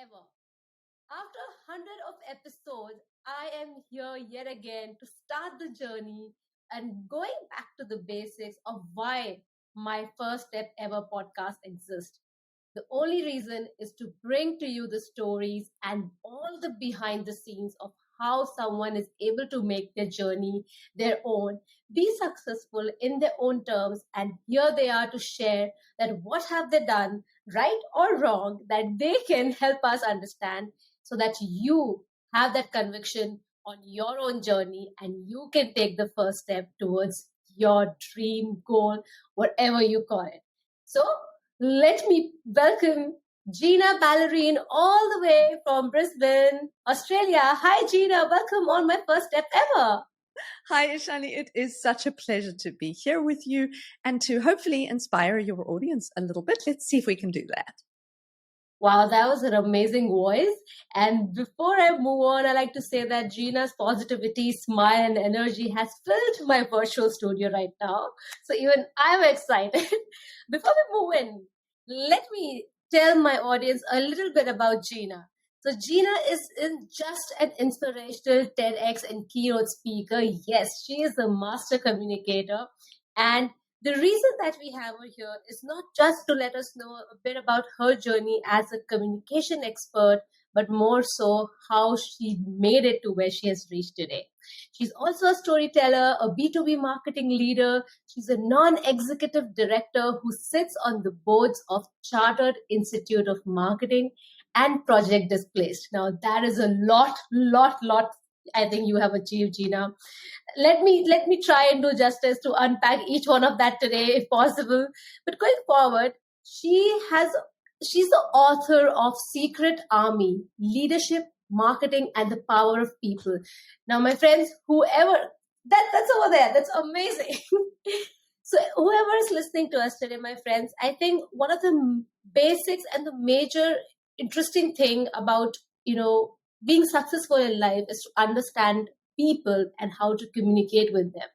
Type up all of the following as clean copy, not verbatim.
ever. After 100 of episodes, I am here yet again to start the journey and going back to the basics of why my first step ever podcast exists. The only reason is to bring to you the stories and all the behind the scenes of how someone is able to make their journey their own, be successful in their own terms, and here they are to share that what have they done, right or wrong, that they can help us understand so that you have that conviction on your own journey and you can take the first step towards your dream goal, whatever you call it. So let me welcome Gina Balarin all the way from Brisbane, Australia. Hi, Gina. Welcome on my first step ever. Hi, Ishani. It is such a pleasure to be here with you and to hopefully inspire your audience a little bit. Let's see if we can do that. Wow, that was an amazing voice. And before I move on, I like to say that Gina's positivity, smile, and energy has filled my virtual studio right now. So even I'm excited. Before we move in, let me tell my audience a little bit about Gina. So Gina is just an inspirational TEDx and keynote speaker. Yes, she is a master communicator. And the reason that we have her here is not just to let us know a bit about her journey as a communication expert, but more so how she made it to where she has reached today. She's also a storyteller, a B2B marketing leader. She's a non-executive director who sits on the boards of Chartered Institute of Marketing and ProjectDisplaced. Now, that is a lot I think you have achieved, Gina. Let me try and do justice to unpack each one of that today, if possible. But going forward, she's the author of Secret Army: Leadership, Marketing, and the Power of People. Now, my friends, whoever that's over there, that's amazing. So whoever is listening to us today, my friends, I think one of the basics and the major interesting thing about, being successful in life is to understand people and how to communicate with them.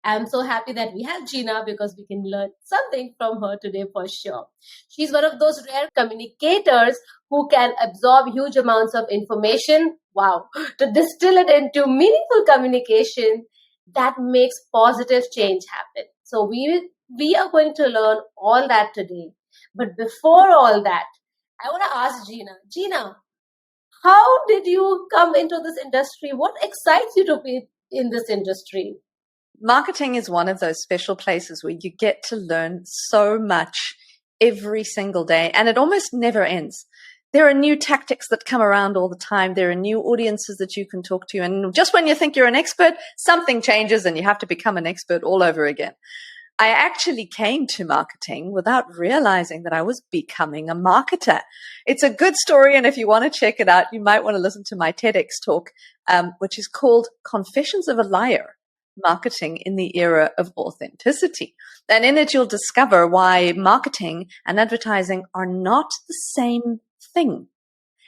I'm so happy that we have Gina because we can learn something from her today for sure. She's one of those rare communicators who can absorb huge amounts of information, to distill it into meaningful communication that makes positive change happen. So we are going to learn all that today. But before all that, I want to ask Gina, how did you come into this industry? What excites you to be in this industry? Marketing is one of those special places where you get to learn so much every single day, and it almost never ends. There are new tactics that come around all the time. There are new audiences that you can talk to. And just when you think you're an expert, something changes and you have to become an expert all over again. I actually came to marketing without realizing that I was becoming a marketer. It's a good story, and if you want to check it out, you might want to listen to my TEDx talk, which is called Confessions of a Liar: Marketing in the Era of Authenticity. And in it, you'll discover why marketing and advertising are not the same thing.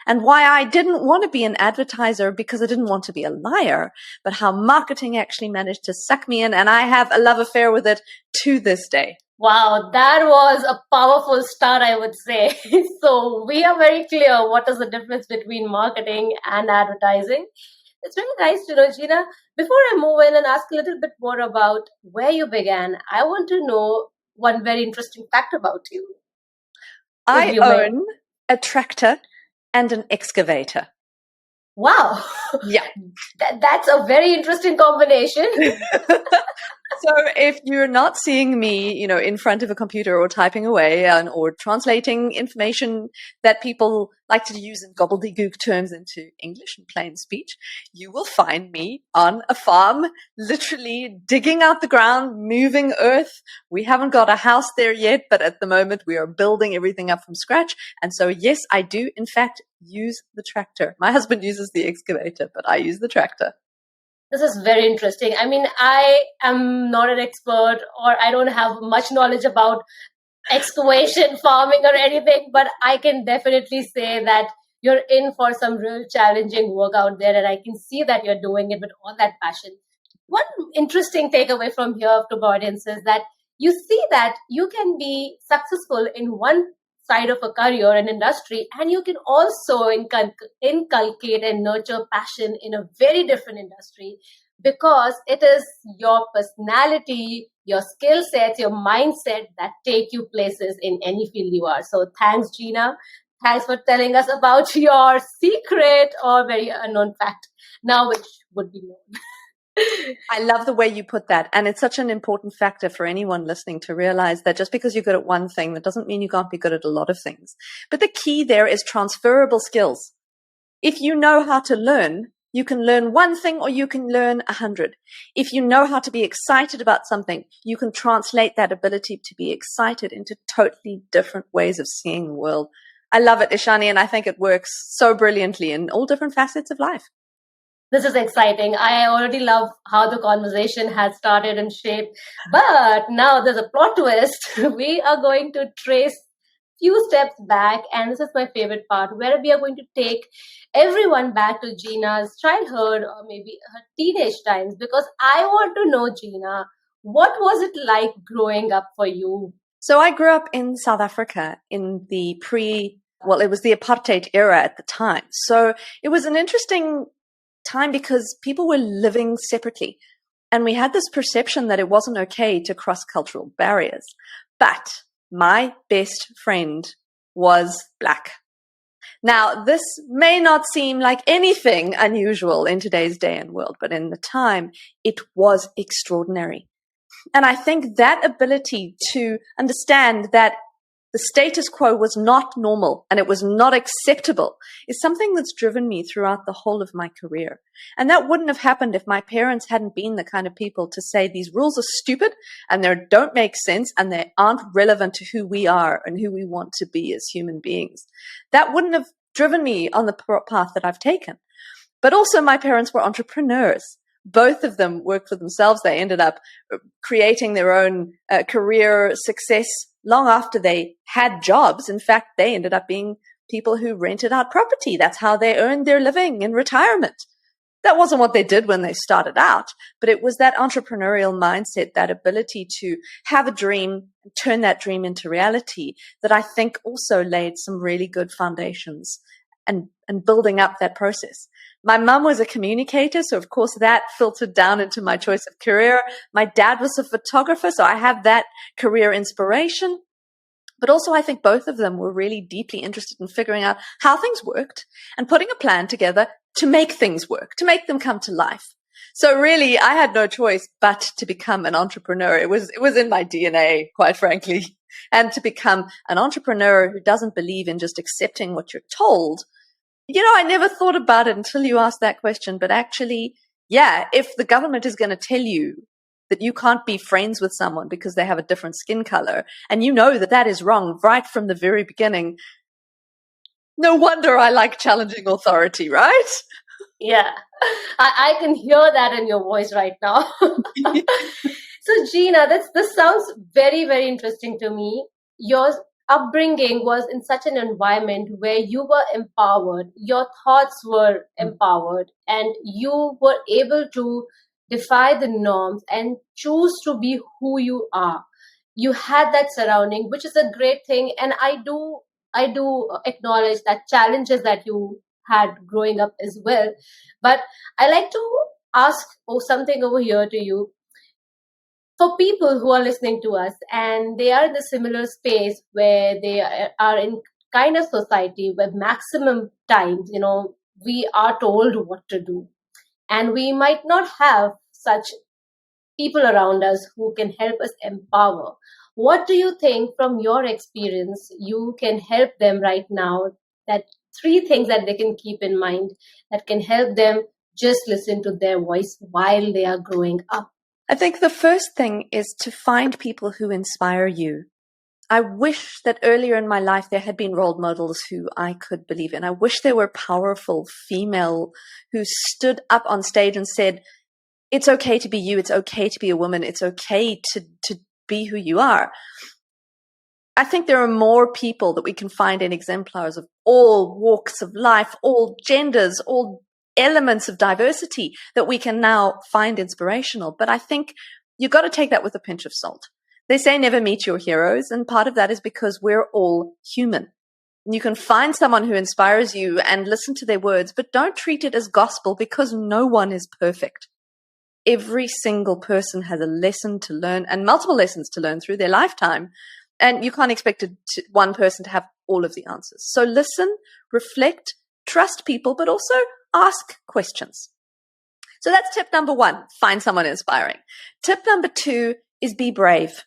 And why I didn't want to be an advertiser because I didn't want to be a liar, but how marketing actually managed to suck me in, and I have a love affair with it to this day. Wow, that was a powerful start, I would say. So we are very clear what is the difference between marketing and advertising. It's really nice to know, Gina. Before I move in and ask a little bit more about where you began, I want to know one very interesting fact about you. I own a tractor and an excavator. Wow. Yeah. That's a very interesting combination. So if you're not seeing me, in front of a computer or typing away or translating information that people like to use in gobbledygook terms into English and plain speech, you will find me on a farm, literally digging out the ground, moving earth. We haven't got a house there yet, but at the moment we are building everything up from scratch. And so, yes, I do, in fact, use the tractor. My husband uses the excavator, but I use the tractor. This is very interesting. I mean, I am not an expert, or I don't have much knowledge about excavation, farming, or anything, but I can definitely say that you're in for some real challenging work out there, and I can see that you're doing it with all that passion. One interesting takeaway from here to the audience is that you see that you can be successful in one side of a career and industry, and you can also inculcate and nurture passion in a very different industry, because it is your personality, your skill sets, your mindset that take you places in any field you are. So thanks, Gina. Thanks for telling us about your secret or very unknown fact now, which would be known. I love the way you put that. And it's such an important factor for anyone listening to realize that just because you're good at one thing, that doesn't mean you can't be good at a lot of things. But the key there is transferable skills. If you know how to learn, you can learn one thing or you can learn 100. If you know how to be excited about something, you can translate that ability to be excited into totally different ways of seeing the world. I love it, Ishani, and I think it works so brilliantly in all different facets of life. This is exciting. I already love how the conversation has started and shaped. But now there's a plot twist. We are going to trace few steps back, and this is my favorite part, where we are going to take everyone back to Gina's childhood or maybe her teenage times, because I want to know, Gina, what was it like growing up for you? So I grew up in South Africa in the it was the apartheid era at the time. So it was an interesting time because people were living separately, and we had this perception that it wasn't okay to cross cultural barriers. But my best friend was Black. Now, this may not seem like anything unusual in today's day and world, but in the time, it was extraordinary. And I think that ability to understand that the status quo was not normal and it was not acceptable is something that's driven me throughout the whole of my career. And that wouldn't have happened if my parents hadn't been the kind of people to say these rules are stupid and they don't make sense and they aren't relevant to who we are and who we want to be as human beings. That wouldn't have driven me on the path that I've taken. But also my parents were entrepreneurs. Both of them worked for themselves. They ended up creating their own career success long after they had jobs. In fact, they ended up being people who rented out property. That's how they earned their living in retirement. That wasn't what they did when they started out, but it was that entrepreneurial mindset, that ability to have a dream, turn that dream into reality, that I think also laid some really good foundations and building up that process. My mum was a communicator, so of course that filtered down into my choice of career. My dad was a photographer, so I have that career inspiration. But also I think both of them were really deeply interested in figuring out how things worked and putting a plan together to make things work, to make them come to life. So really, I had no choice but to become an entrepreneur. It was in my DNA, quite frankly. And to become an entrepreneur who doesn't believe in just accepting what you're told. You know, I never thought about it until you asked that question. But actually, yeah, if the government is going to tell you that you can't be friends with someone because they have a different skin color, and you know that that is wrong right from the very beginning, no wonder I like challenging authority, right? Yeah, I can hear that in your voice right now. So, Gina, this sounds very, very interesting to me. Your upbringing was in such an environment where you were empowered, your thoughts were empowered, and you were able to defy the norms and choose to be who you are. You had that surrounding, which is a great thing. And I do acknowledge that challenges that you had growing up as well. But I like to ask something over here to you. For people who are listening to us and they are in a similar space where they are in kind of society where maximum times, we are told what to do. And we might not have such people around us who can help us empower. What do you think from your experience you can help them right now? That 3 things that they can keep in mind that can help them just listen to their voice while they are growing up? I think the first thing is to find people who inspire you. I wish that earlier in my life there had been role models who I could believe in. I wish there were powerful female who stood up on stage and said, it's okay to be you. It's okay to be a woman. It's okay to be who you are. I think there are more people that we can find in exemplars of all walks of life, all genders, all elements of diversity that we can now find inspirational. But I think you've got to take that with a pinch of salt. They say never meet your heroes, and part of that is because we're all human. You can find someone who inspires you and listen to their words, but don't treat it as gospel because no one is perfect. Every single person has a lesson to learn and multiple lessons to learn through their lifetime. And you can't expect one person to have all of the answers. So listen, reflect, trust people, but also ask questions. So that's tip number 1, find someone inspiring. Tip number 2 is be brave.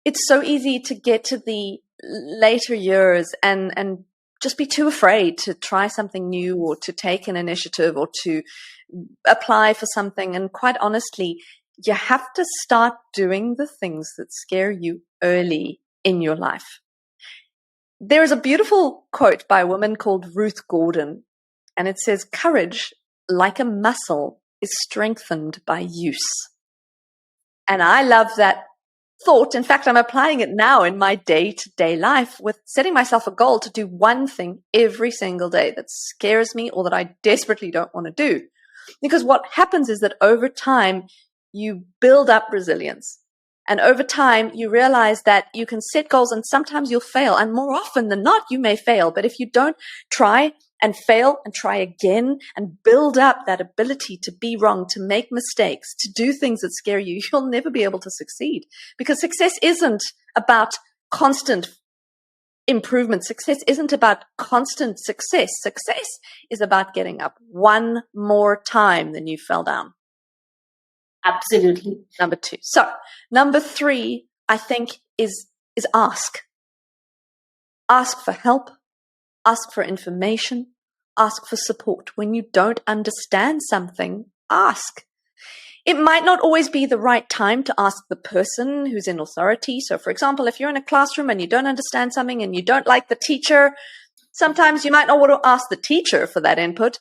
It's so easy to get to the later years and just be too afraid to try something new or to take an initiative or to apply for something. And quite honestly, you have to start doing the things that scare you early in your life. There is a beautiful quote by a woman called Ruth Gordon, and it says, "Courage, like a muscle, is strengthened by use." And I love that thought. In fact, I'm applying it now in my day-to-day life with setting myself a goal to do one thing every single day that scares me or that I desperately don't want to do. Because what happens is that over time, you build up resilience. And over time, you realize that you can set goals and sometimes you'll fail. And more often than not, you may fail. But if you don't try and fail and try again and build up that ability to be wrong, to make mistakes, to do things that scare you, you'll never be able to succeed. Because success isn't about constant improvement. Success isn't about constant success. Success is about getting up one more time than you fell down. Absolutely. Number 2. So number 3, I think, is ask. Ask for help. Ask for information. Ask for support. When you don't understand something, ask. It might not always be the right time to ask the person who's in authority. So, for example, if you're in a classroom and you don't understand something and you don't like the teacher, sometimes you might not want to ask the teacher for that input.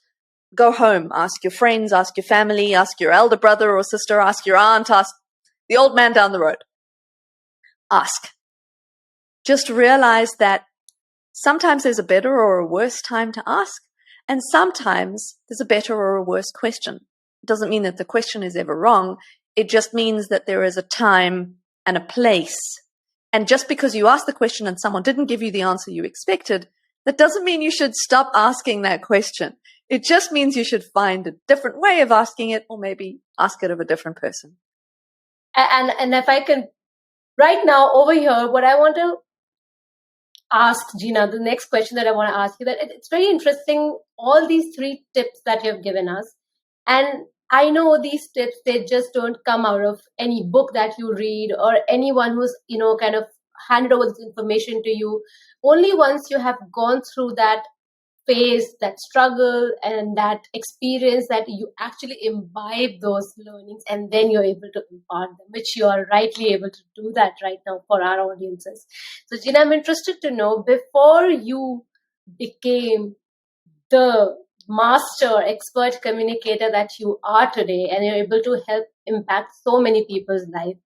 Go home, ask your friends, ask your family, ask your elder brother or sister, ask your aunt, ask the old man down the road. Ask. Just realize that sometimes there's a better or a worse time to ask, and sometimes there's a better or a worse question. It doesn't mean that the question is ever wrong. It just means that there is a time and a place. And just because you asked the question and someone didn't give you the answer you expected, that doesn't mean you should stop asking that question. It just means you should find a different way of asking it, or maybe ask it of a different person. And if I can, right now over here, what I want to ask Gina, the next question that I want to ask you, that it's very interesting, all these 3 tips that you have given us. And I know these tips, they just don't come out of any book that you read or anyone who's, kind of handed over this information to you. Only once you have gone through that phase, that struggle and that experience, that you actually imbibe those learnings, and then you're able to impart them, which you are rightly able to do that right now for our audiences. So Gina, I'm interested to know, before you became the master expert communicator that you are today, and you're able to help impact so many people's life,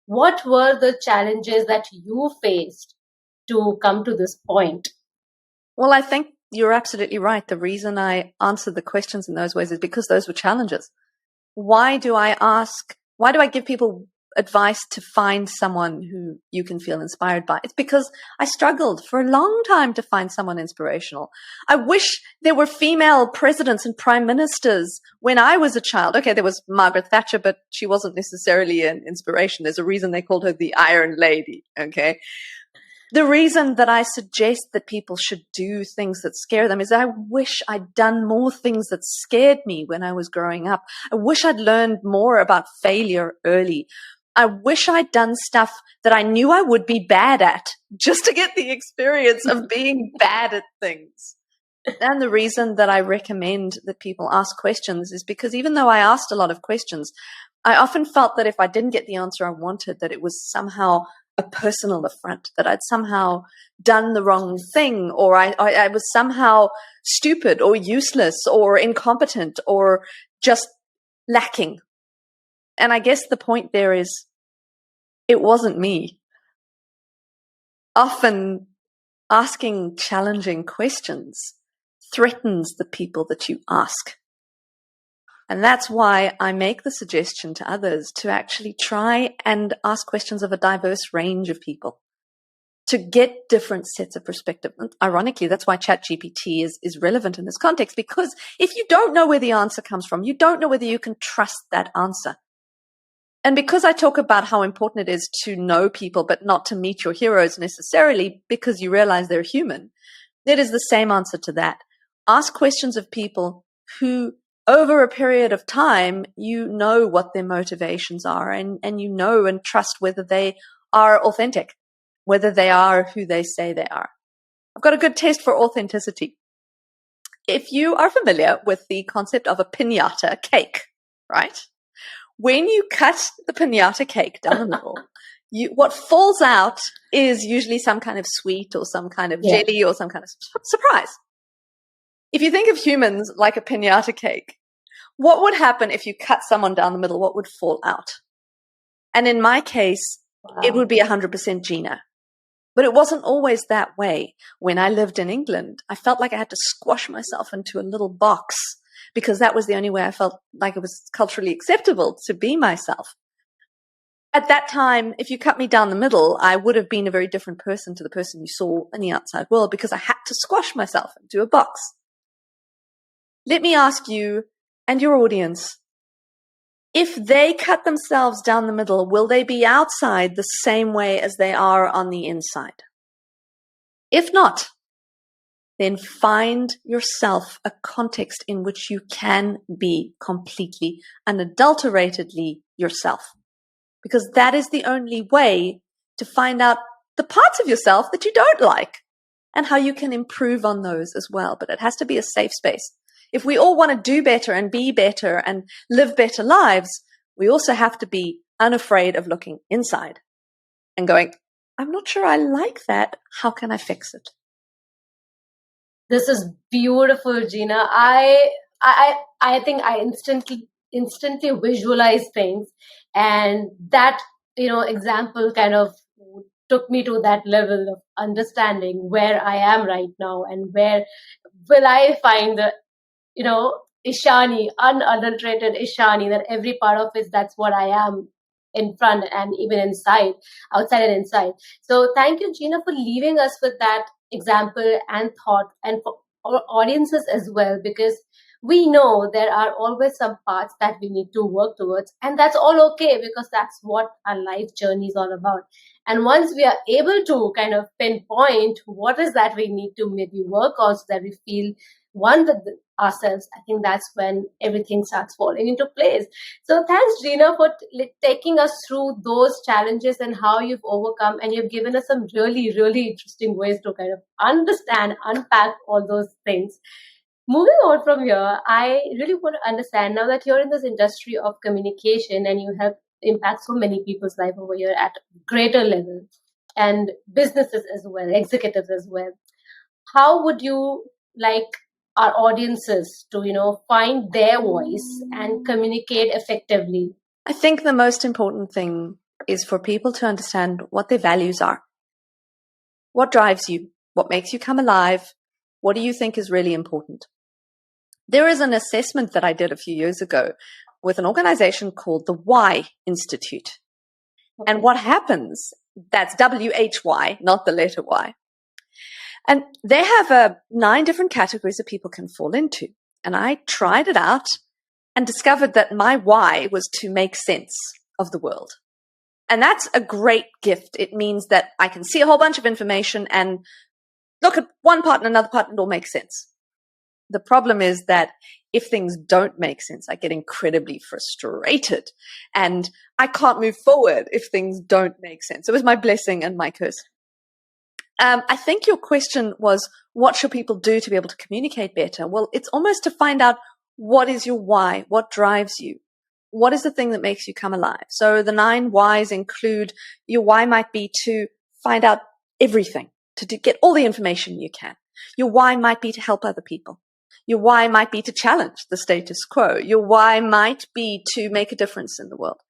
what were the challenges that you faced to come to this point? Well, I think you're absolutely right. The reason I answered the questions in those ways is because those were challenges. Why do I give people advice to find someone who you can feel inspired by? It's because I struggled for a long time to find someone inspirational. I wish there were female presidents and prime ministers when I was a child. Okay, there was Margaret Thatcher, but she wasn't necessarily an inspiration. There's a reason they called her the Iron Lady, okay? The reason that I suggest that people should do things that scare them is I wish I'd done more things that scared me when I was growing up. I wish I'd learned more about failure early. I wish I'd done stuff that I knew I would be bad at just to get the experience of being bad at things. And the reason that I recommend that people ask questions is because even though I asked a lot of questions, I often felt that if I didn't get the answer I wanted, that it was somehow a personal affront, that I'd somehow done the wrong thing, or I was somehow stupid or useless or incompetent or just lacking. And I guess the point there is, it wasn't me. Often asking challenging questions threatens the people that you ask. And that's why I make the suggestion to others to actually try and ask questions of a diverse range of people to get different sets of perspective. And ironically, that's why ChatGPT is relevant in this context, because if you don't know where the answer comes from, you don't know whether you can trust that answer. And because I talk about how important it is to know people, but not to meet your heroes necessarily because you realize they're human, it is the same answer to that. Ask questions of people who, over a period of time, you know what their motivations are, and you know and trust whether they are authentic, whether they are who they say they are. I've got a good test for authenticity. If you are familiar with the concept of a piñata cake, right? When you cut the piñata cake down the middle, what falls out is usually some kind of sweet or some kind of jelly or some kind of surprise. If you think of humans like a piñata cake, what would happen if you cut someone down the middle? What would fall out? And in my case, it would be 100% Gina. But it wasn't always that way. When I lived in England, I felt like I had to squash myself into a little box because that was the only way I felt like it was culturally acceptable to be myself. At that time, if you cut me down the middle, I would have been a very different person to the person you saw in the outside world because I had to squash myself into a box. Let me ask you and your audience, if they cut themselves down the middle, will they be outside the same way as they are on the inside? If not, then find yourself a context in which you can be completely, unadulteratedly yourself. Because that is the only way to find out the parts of yourself that you don't like and how you can improve on those as well. But it has to be a safe space. If we all want to do better and be better and live better lives, we also have to be unafraid of looking inside and going, I'm not sure I like that. How can I fix it? This is beautiful, Gina. I think I instantly visualize things, and that example kind of took me to that level of understanding where I am right now and where will I find the Ishani, unadulterated Ishani, that every part of it, that's what I am in front and even inside, outside and inside. So thank you, Gina, for leaving us with that example and thought, and for our audiences as well, because we know there are always some parts that we need to work towards, and that's all okay, because that's what our life journey is all about. And once we are able to kind of pinpoint what is that we need to maybe work on so that we feel one with ourselves, I think that's when everything starts falling into place. So thanks, Gina, for taking us through those challenges and how you've overcome, and you've given us some really, really interesting ways to kind of understand, unpack all those things. Moving on from here, I really want to understand, now that you're in this industry of communication and you have impact so many people's life over here at greater level, and businesses as well, executives as well, how would you like our audiences to find their voice and communicate effectively? I think the most important thing is for people to understand what their values are. What drives you? What makes you come alive? What do you think is really important? There is an assessment that I did a few years ago with an organization called the Why Institute. Okay. And what happens, that's WHY, not the letter Y. And they have 9 different categories that people can fall into. And I tried it out and discovered that my why was to make sense of the world. And that's a great gift. It means that I can see a whole bunch of information and look at one part and another part and it all makes sense. The problem is that if things don't make sense, I get incredibly frustrated and I can't move forward if things don't make sense. It was my blessing and my curse. I think your question was, what should people do to be able to communicate better? Well, it's almost to find out, what is your why? What drives you? What is the thing that makes you come alive? So the 9 whys include, your why might be to find out everything, to get all the information you can. Your why might be to help other people. Your why might be to challenge the status quo. Your why might be to make a difference in the world.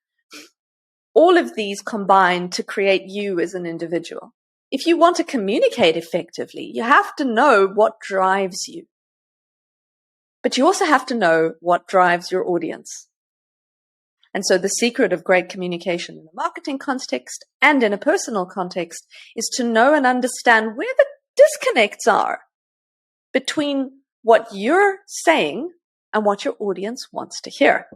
All of these combine to create you as an individual. If you want to communicate effectively, you have to know what drives you. but you also have to know what drives your audience. And so the secret of great communication in a marketing context and in a personal context is to know and understand where the disconnects are between what you're saying and what your audience wants to hear.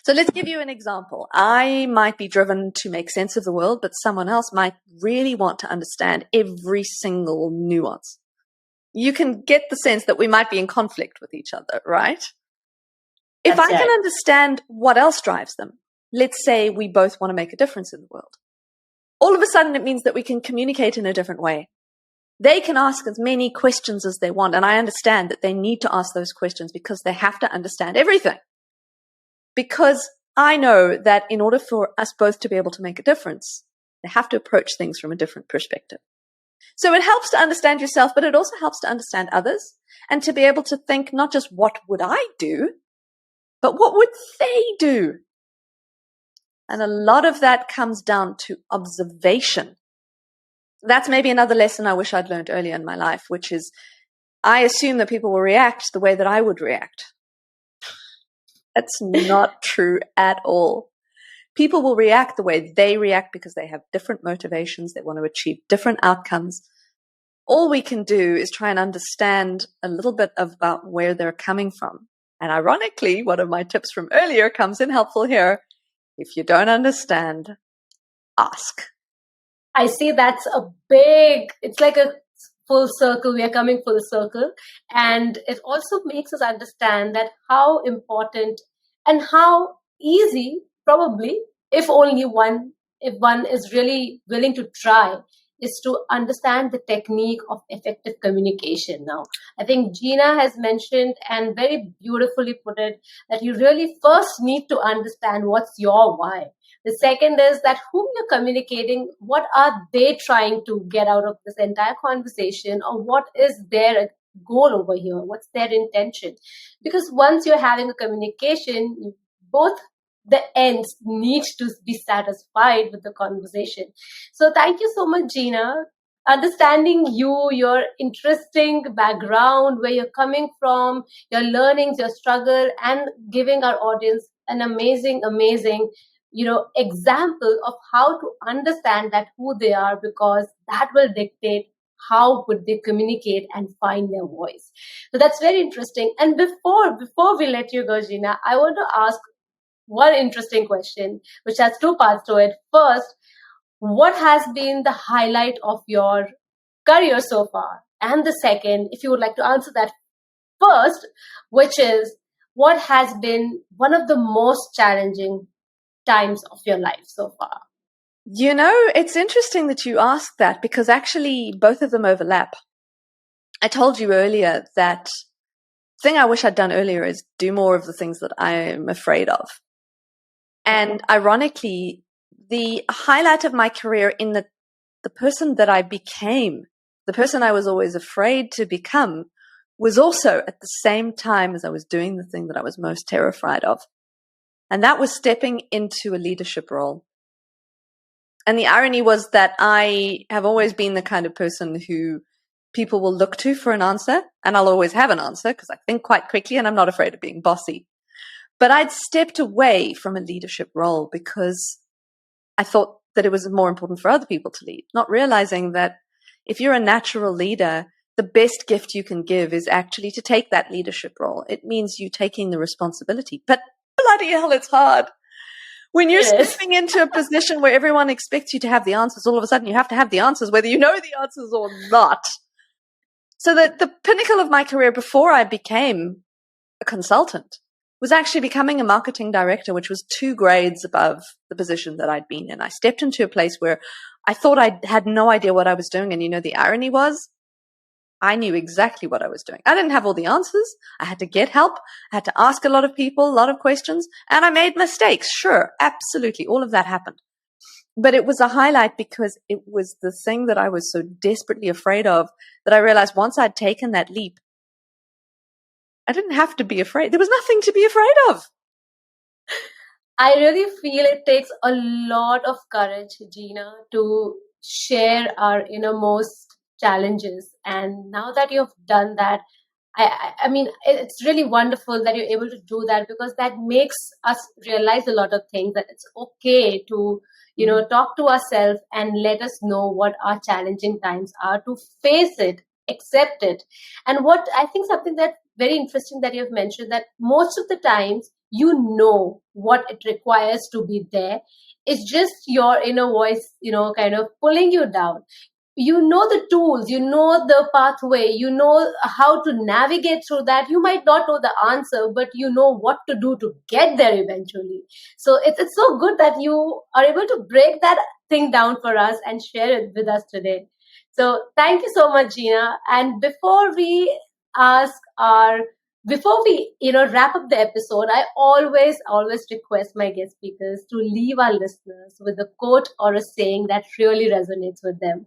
So let's give you an example. I might be driven to make sense of the world, but someone else might really want to understand every single nuance. You can get the sense that we might be in conflict with each other, right? If I can understand what else drives them, let's say we both want to make a difference in the world. All of a sudden, it means that we can communicate in a different way. They can ask as many questions as they want, and I understand that they need to ask those questions because they have to understand everything. Because I know that in order for us both to be able to make a difference, they have to approach things from a different perspective. So it helps to understand yourself, but it also helps to understand others and to be able to think not just what would I do, but what would they do? And a lot of that comes down to observation. That's maybe another lesson I wish I'd learned earlier in my life, which is I assume that people will react the way that I would react. That's not true at all. People will react the way they react because they have different motivations. They want to achieve different outcomes. All we can do is try and understand a little bit about where they're coming from. And ironically, one of my tips from earlier comes in helpful here. If you don't understand, ask. I see it's like a full circle. We are coming full circle. And it also makes us understand that how important and how easy, probably, if one is really willing to try, is to understand the technique of effective communication. Now, I think Gina has mentioned and very beautifully put it that you really first need to understand what's your why. The second is that whom you're communicating, what are they trying to get out of this entire conversation, or what is their goal over here? What's their intention? Because once you're having a communication, both the ends need to be satisfied with the conversation. So thank you so much, Gina. Understanding you, your interesting background, where you're coming from, your learnings, your struggle, and giving our audience an amazing example of how to understand that who they are, because that will dictate how would they communicate and find their voice. So that's very interesting. And before we let you go, Gina, I want to ask one interesting question, which has two parts to it. First, what has been the highlight of your career so far? And the second, if you would like to answer that first, which is what has been one of the most challenging times of your life so far? You know, it's interesting that you asked that because actually both of them overlap. I told you earlier that the thing I wish I'd done earlier is do more of the things that I'm afraid of. And ironically, the highlight of my career in the person that I became, the person I was always afraid to become, was also at the same time as I was doing the thing that I was most terrified of. And that was stepping into a leadership role. And the irony was that I have always been the kind of person who people will look to for an answer, and I'll always have an answer because I think quite quickly and I'm not afraid of being bossy. But I'd stepped away from a leadership role because I thought that it was more important for other people to lead, not realizing that if you're a natural leader, the best gift you can give is actually to take that leadership role. It means you taking the responsibility. But bloody hell, it's hard. When you're stepping into a position where everyone expects you to have the answers, all of a sudden you have to have the answers, whether you know the answers or not. So the pinnacle of my career before I became a consultant was actually becoming a marketing director, which was 2 grades above the position that I'd been in. I stepped into a place where I thought I had no idea what I was doing. And you know, the irony was I knew exactly what I was doing. I didn't have all the answers. I had to get help. I had to ask a lot of people, a lot of questions, and I made mistakes. Sure, absolutely. All of that happened. But it was a highlight because it was the thing that I was so desperately afraid of that I realized once I'd taken that leap, I didn't have to be afraid. There was nothing to be afraid of. I really feel it takes a lot of courage, Gina, to share our innermost challenges. And now that you've done that, I mean, it's really wonderful that you're able to do that, because that makes us realize a lot of things, that it's okay to, talk to ourselves and let us know what our challenging times are, to face it, accept it. And what I think, something that very interesting that you've mentioned, that most of the times you know what it requires to be there. It's just your inner voice, kind of pulling you down. You know the tools, you know the pathway, you know how to navigate through that. You might not know the answer, but you know what to do to get there eventually. So it's so good that you are able to break that thing down for us and share it with us today. So thank you so much, Gina. And ask our before we wrap up the episode, I always request my guest speakers to leave our listeners with a quote or a saying that really resonates with them.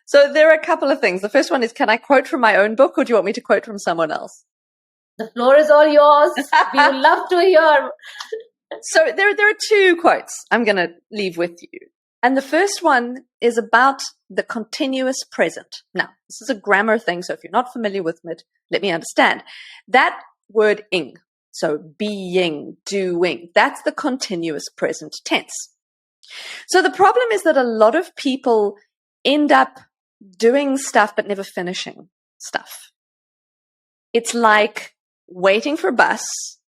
So there are a couple of things. The first one is, can I quote from my own book, or do you want me to quote from someone else? The floor is all yours. We would love to hear. So there are two quotes I'm going to leave with you. And the first one is about the continuous present. Now, this is a grammar thing, so if you're not familiar with it, let me understand. That word ing, so being, doing, that's the continuous present tense. So the problem is that a lot of people end up doing stuff but never finishing stuff. It's like waiting for a bus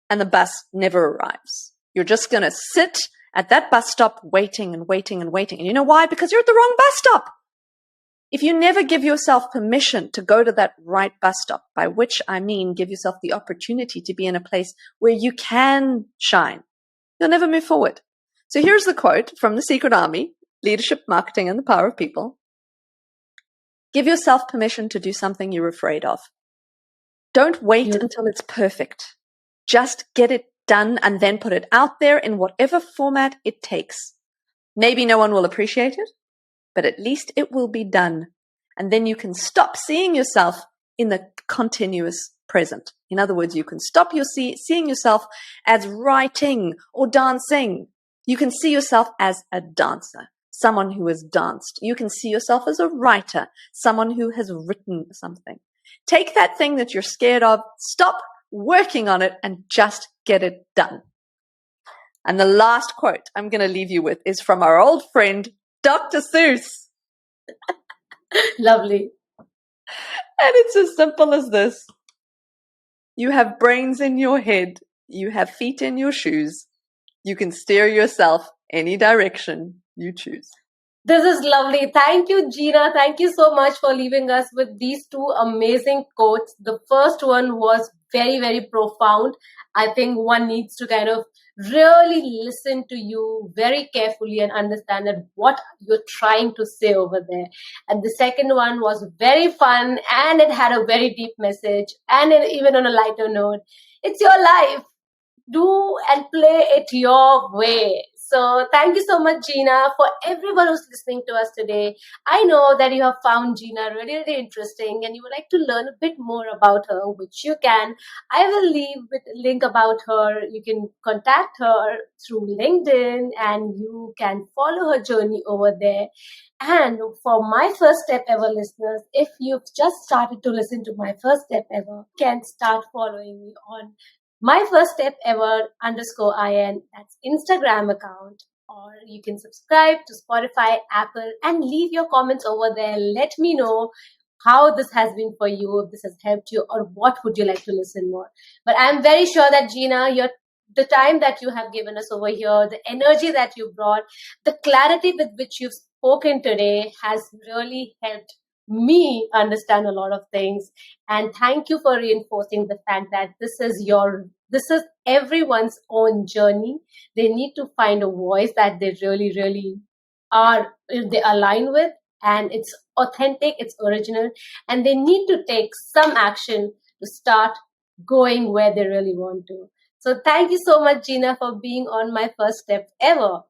and the bus never arrives. You're just going to sit at that bus stop waiting and waiting and waiting. And you know why? Because you're at the wrong bus stop. If you never give yourself permission to go to that right bus stop, by which I mean give yourself the opportunity to be in a place where you can shine, you'll never move forward. So here's the quote from The Secret Army, Leadership, Marketing, and the Power of People. Give yourself permission to do something you're afraid of. Don't wait until it's perfect. Just get it done and then put it out there in whatever format it takes. Maybe no one will appreciate it, but at least it will be done. And then you can stop seeing yourself in the continuous present. In other words, you can stop seeing yourself as writing or dancing. You can see yourself as a dancer, someone who has danced. You can see yourself as a writer, someone who has written something. Take that thing that you're scared of, stop working on it, and just get it done. And the last quote I'm going to leave you with is from our old friend, Dr. Seuss. Lovely. And it's as simple as this. You have brains in your head. You have feet in your shoes. You can steer yourself any direction you choose. This is lovely. Thank you, Gina. Thank you so much for leaving us with these two amazing quotes. The first one was very, very profound. I think one needs to kind of really listen to you very carefully and understand that what you're trying to say over there. And the second one was very fun, and it had a very deep message, and even on a lighter note. It's your life. Do and play it your way. So thank you so much, Gina, for everyone who's listening to us today. I know that you have found Gina really, really interesting, and you would like to learn a bit more about her, which you can. I will leave with a link about her. You can contact her through LinkedIn, and you can follow her journey over there. And for my first step ever listeners, if you've just started to listen to my first step ever, you can start following me on my first step ever _IN, that's Instagram account, or you can subscribe to Spotify, Apple, and leave your comments over there. Let me know how this has been for you, if this has helped you, or what would you like to listen more. But I'm very sure that, Gina, the time that you have given us over here, the energy that you brought, the clarity with which you've spoken today has really helped me understand a lot of things. And thank you for reinforcing the fact that this is everyone's own journey. They need to find a voice that they really, really they align with, and it's authentic, it's original, and they need to take some action to start going where they really want to. So thank you so much, Gina, for being on my first step ever.